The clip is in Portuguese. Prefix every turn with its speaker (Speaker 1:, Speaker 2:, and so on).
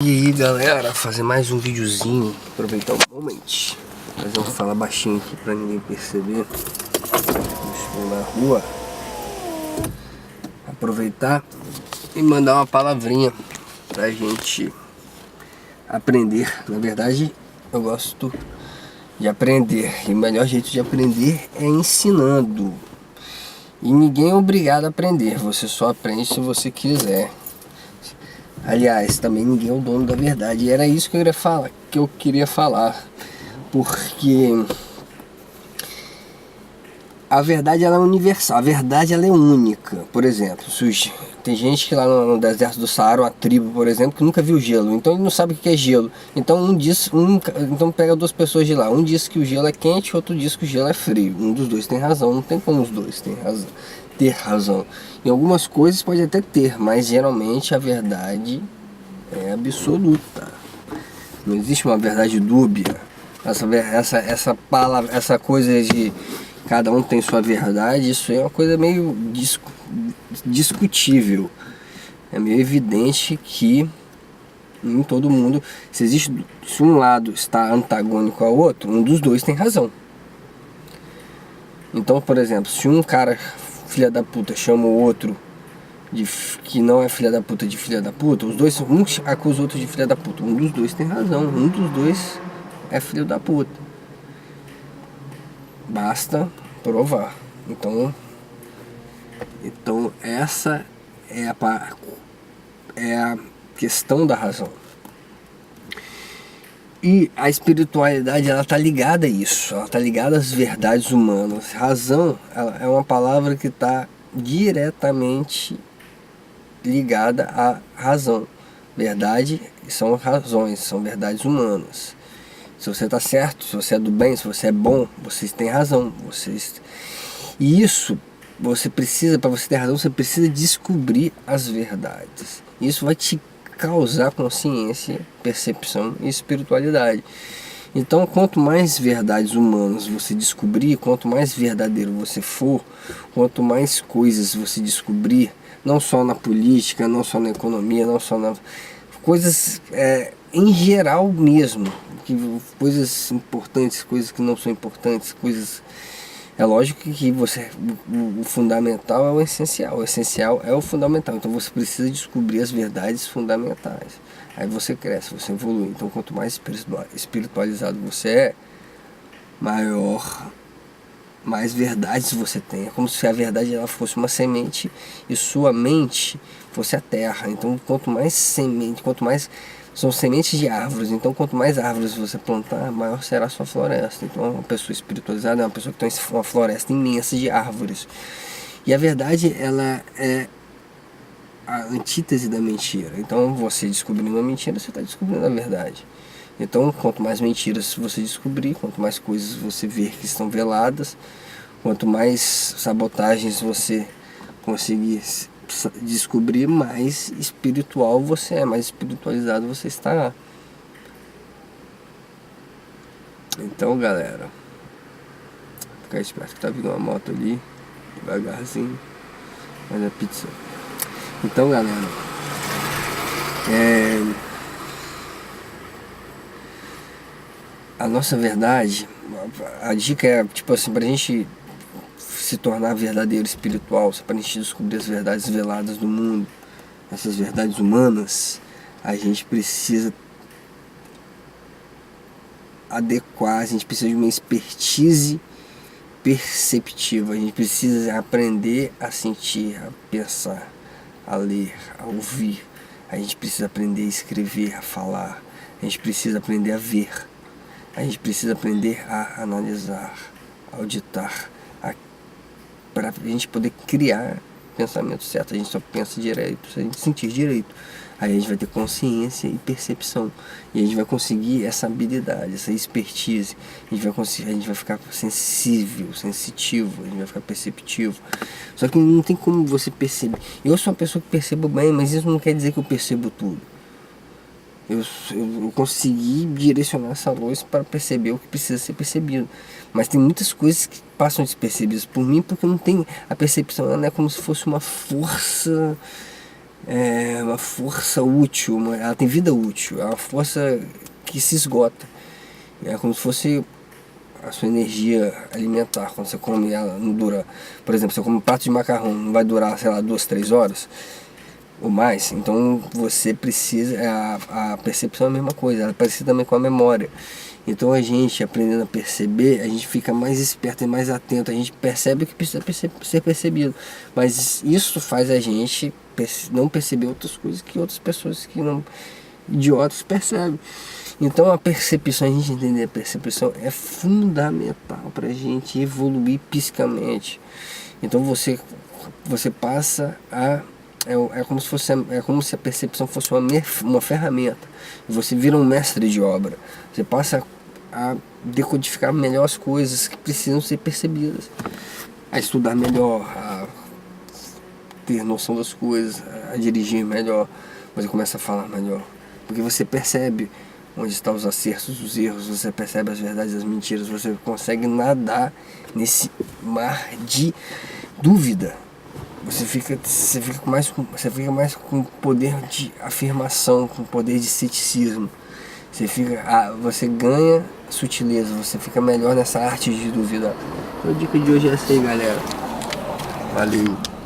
Speaker 1: E aí galera, fazer mais um videozinho, aproveitar o momento, mas eu vou falar baixinho aqui pra ninguém perceber. Estou na rua, aproveitar e mandar uma palavrinha pra gente aprender. Na verdade, eu gosto de aprender e o melhor jeito de aprender é ensinando. E ninguém é obrigado a aprender, você só aprende se você quiser. Aliás, também ninguém é o dono da verdade. E era isso que eu queria falar. Porque a verdade ela é universal, a verdade ela é única. Por exemplo, tem gente que lá no deserto do Saara, uma tribo, por exemplo, que nunca viu gelo. Então ele não sabe o que é gelo. Então então pega duas pessoas de lá. Um diz que o gelo é quente, outro diz que o gelo é frio. Um dos dois tem razão, não tem como os dois ter razão. Em algumas coisas pode até ter, mas geralmente a verdade é absoluta. Não existe uma verdade dúbia. Essa palavra, essa coisa de cada um tem sua verdade, isso é uma coisa meio discutível. É meio evidente que em todo mundo, se um lado está antagônico ao outro, um dos dois tem razão. Então, por exemplo, se um cara filha da puta chama o outro que não é filha da puta de filha da puta, os dois, um acusa o outro de filha da puta, um dos dois tem razão, um dos dois é filho da puta. Basta provar. Então essa é a questão da razão. E a espiritualidade ela tá ligada a isso, ela tá ligada às verdades humanas. Razão é uma palavra que está diretamente ligada à razão. Verdade são razões, são verdades humanas. Se você está certo, se você é do bem, se você é bom, vocês têm razão. E isso, para você ter razão, você precisa descobrir as verdades. Isso vai te causar consciência, percepção e espiritualidade. Então, quanto mais verdades humanas você descobrir, quanto mais verdadeiro você for, quanto mais coisas você descobrir, não só na política, não só na economia, não só na coisas em geral mesmo, coisas importantes, coisas que não são importantes, coisas. É lógico que o fundamental é o essencial é o fundamental. Então você precisa descobrir as verdades fundamentais. Aí você cresce, você evolui. Então quanto mais espiritualizado você é, mais verdades você tem. É como se a verdade ela fosse uma semente e sua mente fosse a terra. Então quanto mais semente, são sementes de árvores, então quanto mais árvores você plantar, maior será a sua floresta. Então uma pessoa espiritualizada é uma pessoa que tem uma floresta imensa de árvores. E a verdade ela é a antítese da mentira. Então você descobrindo uma mentira, você está descobrindo a verdade. Então quanto mais mentiras você descobrir, quanto mais coisas você ver que estão veladas, quanto mais sabotagens você conseguir descobrir, mais espiritual você é, mais espiritualizado você está. Então galera, ficar esperto que tá vindo uma moto ali, devagarzinho, mas é pizza. Então galera, a nossa verdade, a dica é tipo assim, pra gente se tornar verdadeiro espiritual, para a gente descobrir as verdades veladas do mundo, essas verdades humanas, a gente precisa adequar, a gente precisa de uma expertise perceptiva, a gente precisa aprender a sentir, a pensar, a ler, a ouvir, a gente precisa aprender a escrever, a falar, a gente precisa aprender a ver, a gente precisa aprender a analisar, a auditar, para a gente poder criar pensamento certo. A gente só pensa direito se a gente sentir direito. Aí a gente vai ter consciência e percepção. E a gente vai conseguir essa habilidade, essa expertise. A gente vai ficar sensitivo, a gente vai ficar perceptivo. Só que não tem como você perceber. Eu sou uma pessoa que percebo bem, mas isso não quer dizer que eu percebo tudo. Eu consegui direcionar essa luz para perceber o que precisa ser percebido. Mas tem muitas coisas que passam despercebidas por mim, porque eu não tenho a percepção. Ela é como se fosse uma força é uma força útil, ela tem vida útil, é uma força que se esgota. É como se fosse a sua energia alimentar. Quando você come, ela não dura. Por exemplo, você come um prato de macarrão, não vai durar, sei lá, 2, 3 horas ou mais. Então você precisa, a percepção é a mesma coisa, ela parece também com a memória. Então a gente aprendendo a perceber, a gente fica mais esperto e mais atento, a gente percebe o que precisa ser percebido, mas isso faz a gente não perceber outras coisas que outras pessoas que não idiotas percebem. Então a percepção, a gente entender a percepção é fundamental para a gente evoluir psicamente. Então você passa a é como se fosse, é como se a percepção fosse uma ferramenta. Você vira um mestre de obra. Você passa a decodificar melhor as coisas que precisam ser percebidas, a estudar melhor, a ter noção das coisas, a dirigir melhor. Você começa a falar melhor, porque você percebe onde estão os acertos, os erros, você percebe as verdades, as mentiras, você consegue nadar nesse mar de dúvida. Você fica mais com poder de afirmação, com poder de ceticismo. Você ganha sutileza, você fica melhor nessa arte de duvidar. Então a dica de hoje é essa aí, galera. Valeu!